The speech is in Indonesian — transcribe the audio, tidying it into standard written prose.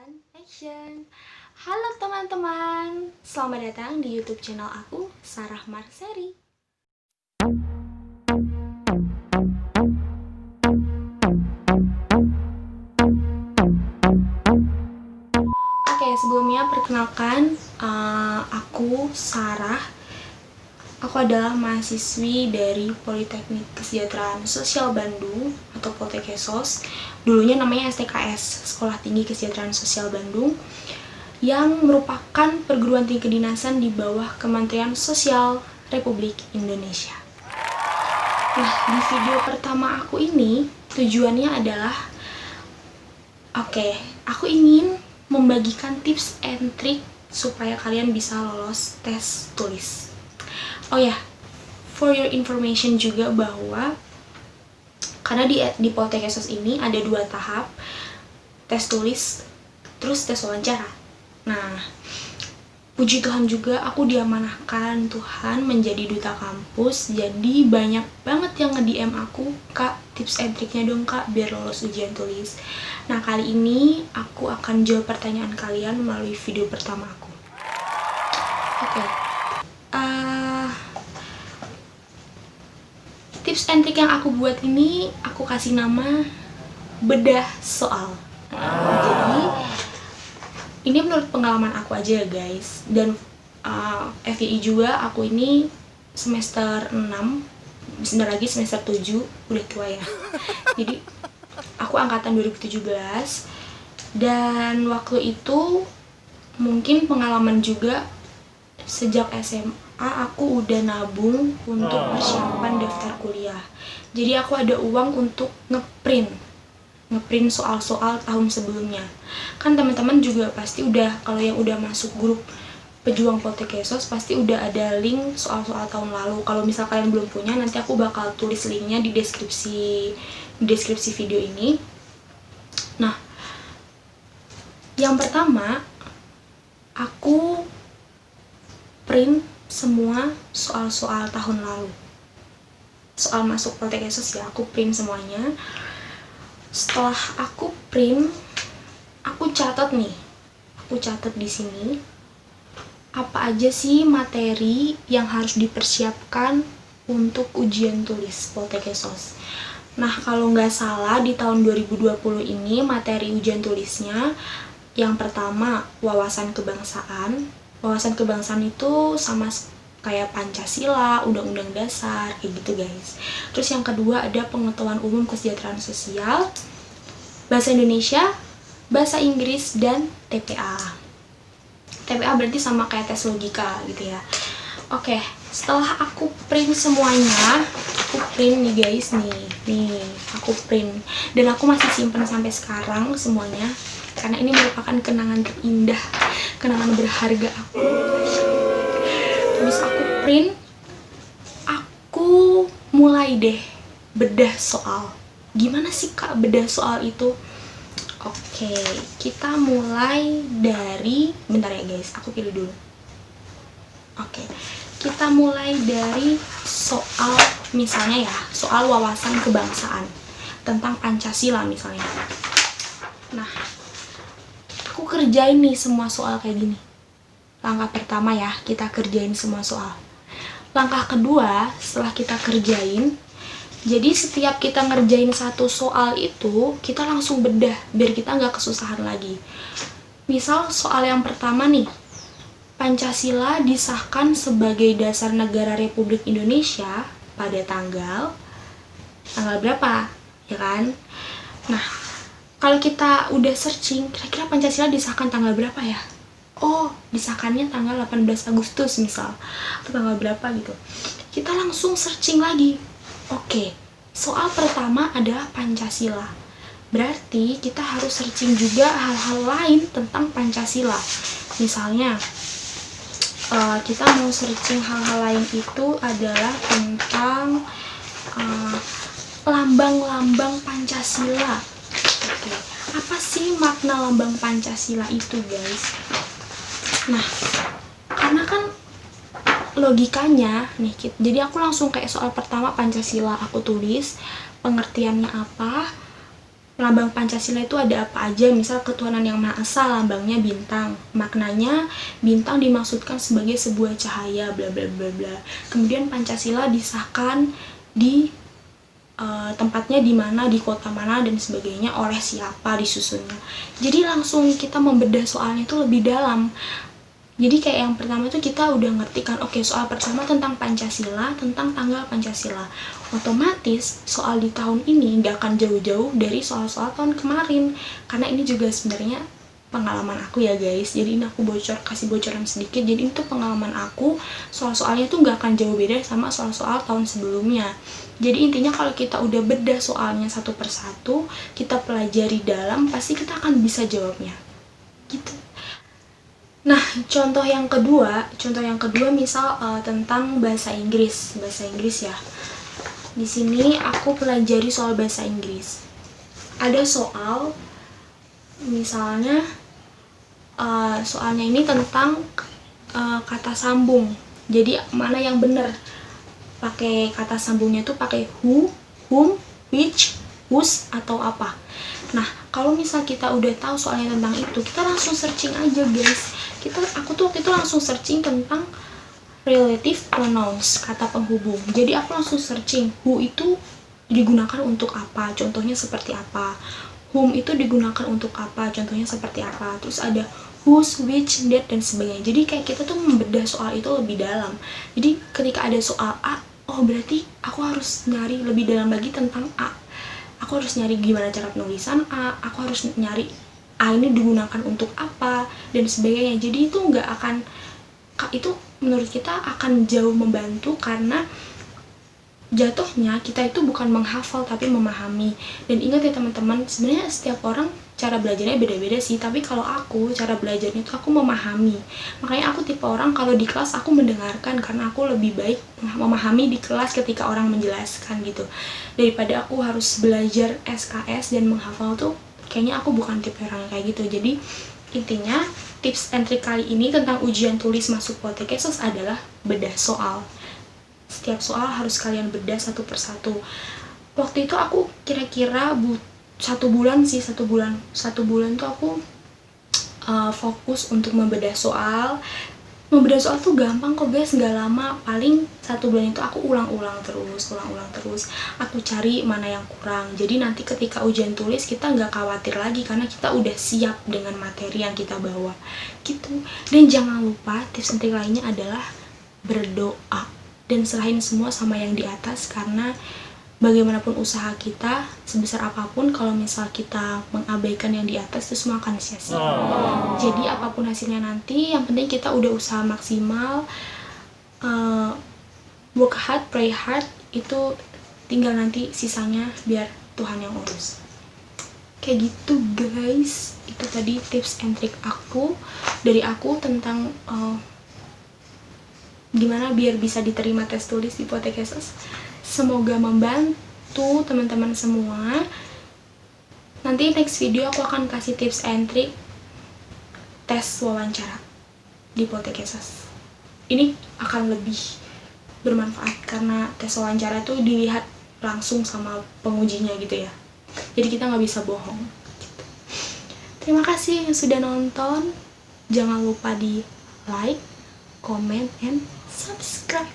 And action. Halo teman-teman, selamat datang di YouTube channel aku, Sarah Marseri. Oke, sebelumnya perkenalkan, aku Sarah. Aku adalah mahasiswi dari Politeknik Kesejahteraan Sosial Bandung atau Poltekesos. Dulunya namanya STKS, Sekolah Tinggi Kesejahteraan Sosial Bandung, yang merupakan perguruan tinggi kedinasan di bawah Kementerian Sosial Republik Indonesia. Nah, di video pertama aku ini tujuannya adalah aku ingin membagikan tips and trick supaya kalian bisa lolos tes tulis. Oh ya, for your information juga bahwa karena di Poltekesos ini ada 2 tahap, tes tulis terus tes wawancara. Nah, puji Tuhan juga aku diamanahkan Tuhan menjadi duta kampus. Jadi banyak banget yang nge-DM aku, "Kak, tips and triknya dong Kak biar lolos ujian tulis." Nah, kali ini aku akan jawab pertanyaan kalian melalui video pertama aku. Tips and trik yang aku buat ini aku kasih nama bedah soal. Jadi ini menurut pengalaman aku aja ya guys, dan FYI juga aku ini semester 6, sebentar lagi semester 7, udah tua ya. Jadi aku angkatan 2017, dan waktu itu mungkin pengalaman juga, sejak SMA aku udah nabung untuk persiapan daftar kuliah. Jadi aku ada uang untuk ngeprint soal-soal tahun sebelumnya. Kan teman-teman juga pasti udah, kalau yang udah masuk grup pejuang Poltekesos pasti udah ada link soal-soal tahun lalu. Kalau misal kalian belum punya, nanti aku bakal tulis linknya di deskripsi video ini. Nah, yang pertama aku print semua soal-soal tahun lalu. Soal masuk Poltekesos ya, aku print semuanya. Setelah aku print, aku catat nih. Aku catat di sini apa aja sih materi yang harus dipersiapkan untuk ujian tulis Poltekesos. Nah, kalau nggak salah di tahun 2020 ini materi ujian tulisnya yang pertama wawasan kebangsaan. Wawasan kebangsaan itu sama kayak Pancasila, Undang-Undang Dasar, kayak gitu guys. Terus yang kedua ada pengetahuan umum kesejahteraan sosial, bahasa Indonesia, bahasa Inggris, dan TPA. TPA berarti sama kayak tes logika gitu ya. Oke, setelah aku print semuanya, aku print nih guys, nih aku print, dan aku masih simpen sampai sekarang semuanya, karena ini merupakan kenangan terindah, kenangan berharga aku. Habis aku print, aku mulai deh bedah soal. Gimana sih Kak bedah soal itu? Oke, kita mulai dari, bentar ya guys, aku pilih dulu. Oke, kita mulai dari soal, misalnya ya, soal wawasan kebangsaan tentang Pancasila misalnya. Nah, aku kerjain nih semua soal kayak gini. Langkah pertama ya, kita kerjain semua soal. Langkah kedua, setelah kita kerjain, jadi setiap kita ngerjain satu soal itu, kita langsung bedah, biar kita nggak kesusahan lagi. Misal soal yang pertama nih, Pancasila disahkan sebagai dasar negara Republik Indonesia pada tanggal berapa, ya kan? Nah, kalau kita udah searching, kira-kira Pancasila disahkan tanggal berapa ya? Oh, disahkannya tanggal 18 Agustus misal, atau tanggal berapa gitu. Kita langsung searching lagi. Oke, soal pertama adalah Pancasila. Berarti kita harus searching juga hal-hal lain tentang Pancasila. Misalnya, kita mau searching hal-hal lain itu adalah tentang lambang-lambang Pancasila. Oke, apa sih makna lambang Pancasila itu guys? Nah, karena kan logikanya nih, jadi aku langsung kayak soal pertama Pancasila, aku tulis pengertiannya apa, lambang Pancasila itu ada apa aja. Misal ketuhanan yang Maha Esa, lambangnya bintang, maknanya bintang dimaksudkan sebagai sebuah cahaya, bla bla bla bla. Kemudian Pancasila disahkan di tempatnya di mana, di kota mana dan sebagainya, oleh siapa, disusunnya. Jadi langsung kita membedah soalnya itu lebih dalam. Jadi kayak yang pertama tuh kita udah ngerti kan, oke, soal pertama tentang Pancasila, tentang tanggal Pancasila. Otomatis soal di tahun ini gak akan jauh-jauh dari soal-soal tahun kemarin, karena ini juga sebenarnya pengalaman aku ya guys. Jadi ini aku kasih bocoran sedikit. Jadi itu pengalaman aku, soal-soalnya tuh gak akan jauh beda sama soal-soal tahun sebelumnya. Jadi intinya kalau kita udah bedah soalnya satu persatu, kita pelajari dalam, pasti kita akan bisa jawabnya gitu. Nah, contoh yang kedua misal tentang bahasa Inggris ya. Di sini aku pelajari soal bahasa Inggris. Ada soal, misalnya soalnya ini tentang kata sambung. Jadi mana yang benar? Pakai kata sambungnya tuh pakai who, whom, which, whose, atau apa. Nah, kalau misal kita udah tahu soalnya tentang itu, kita langsung searching aja guys. Aku tuh waktu itu langsung searching tentang relative pronouns, kata penghubung. Jadi aku langsung searching who itu digunakan untuk apa, contohnya seperti apa. Whom itu digunakan untuk apa, contohnya seperti apa. Terus ada whose, which, that, dan sebagainya. Jadi kayak kita tuh membedah soal itu lebih dalam. Jadi ketika ada soal A, oh berarti aku harus nyari lebih dalam lagi tentang A. Aku harus nyari gimana cara penulisan A, aku harus nyari A ini digunakan untuk apa, dan sebagainya. Jadi itu itu menurut kita akan jauh membantu, karena jatuhnya kita itu bukan menghafal tapi memahami. Dan ingat ya teman-teman, sebenarnya setiap orang cara belajarnya beda-beda sih, tapi kalau aku cara belajarnya itu aku memahami. Makanya aku tipe orang kalau di kelas aku mendengarkan, karena aku lebih baik memahami di kelas ketika orang menjelaskan gitu, daripada aku harus belajar SKS dan menghafal tuh. Kayaknya aku bukan tipe orang kayak gitu. Jadi intinya tips and trick kali ini tentang ujian tulis masuk Potekesos adalah bedah soal. Setiap soal harus kalian bedah satu persatu. Waktu itu aku kira-kira 1 bulan tuh aku fokus untuk membedah soal. Membedah soal tuh gampang kok guys, nggak lama. Paling 1 bulan itu aku ulang-ulang terus. Aku cari mana yang kurang. Jadi nanti ketika ujian tulis kita nggak khawatir lagi, karena kita udah siap dengan materi yang kita bawa gitu. Dan jangan lupa tips and trik lainnya adalah berdoa dan serahin semua sama yang di atas, karena bagaimanapun usaha kita, sebesar apapun, kalau misal kita mengabaikan yang di atas, itu semua akan sia-sia. Jadi apapun hasilnya nanti, yang penting kita udah usaha maksimal, work hard, pray hard, itu tinggal nanti sisanya biar Tuhan yang urus. Kayak gitu guys, itu tadi tips and trick dari aku tentang gimana biar bisa diterima tes tulis di Potekesos. Semoga membantu teman-teman semua. Nanti next video aku akan kasih tips and trick tes wawancara di Potekesos. Ini akan lebih bermanfaat karena tes wawancara tuh dilihat langsung sama pengujinya gitu ya. Jadi kita nggak bisa bohong gitu. Terima kasih yang sudah nonton. Jangan lupa di like, comment, and subscribe.